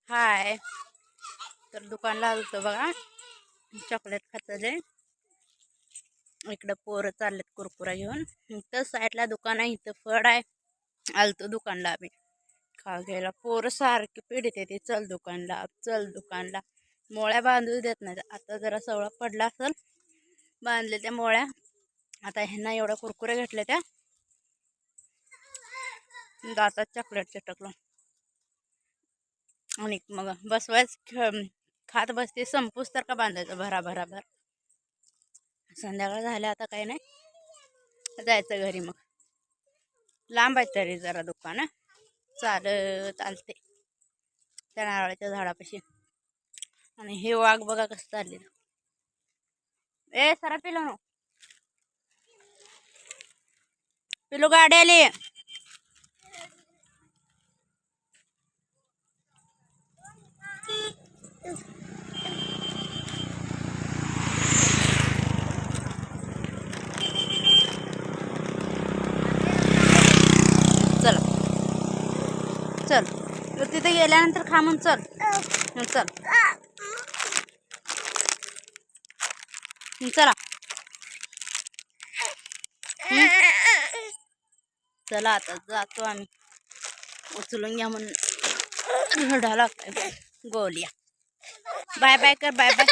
हाय. तर दुकानला आलतो बघा, चॉकलेट खातले. इकडं पोरं चाललेत कुरकुरा घेऊन. इथं साईडला दुकान आहे, इथं फळ आहे. आलतो दुकानला आम्ही खा घ्यायला. पोरं सारखी पिढीत येते, चल दुकानला चल दुकानला. मोळ्या बांधू देत नाही. आता जरा सवळा पडला असेल, बांधले त्या मोळ्या. आता ह्यांना एवढ्या कुरकुरे घेतले त्या दातात चॉकलेट चिटकलं. आणि मग बसवायच खात बसते, संपूस तर का बांधायचं भराभराभर. संध्याकाळ झालं आता काही नाही, जायचं घरी. मग लांब आहे तरी जरा दुकान, चालते त्या नारळाच्या झाडापाशी. आणि हे वाघ बघा कसं चालले. ए सरा पिलो नो पिलो, गाडी आली. चला चल, तू तिथे गेल्यानंतर खामून चल. चल चला. चला आता जातो आम्ही. उचलून घ्या म्हणून रडा लागतंय गोलिया. बाय बाय कर, बाय बाय.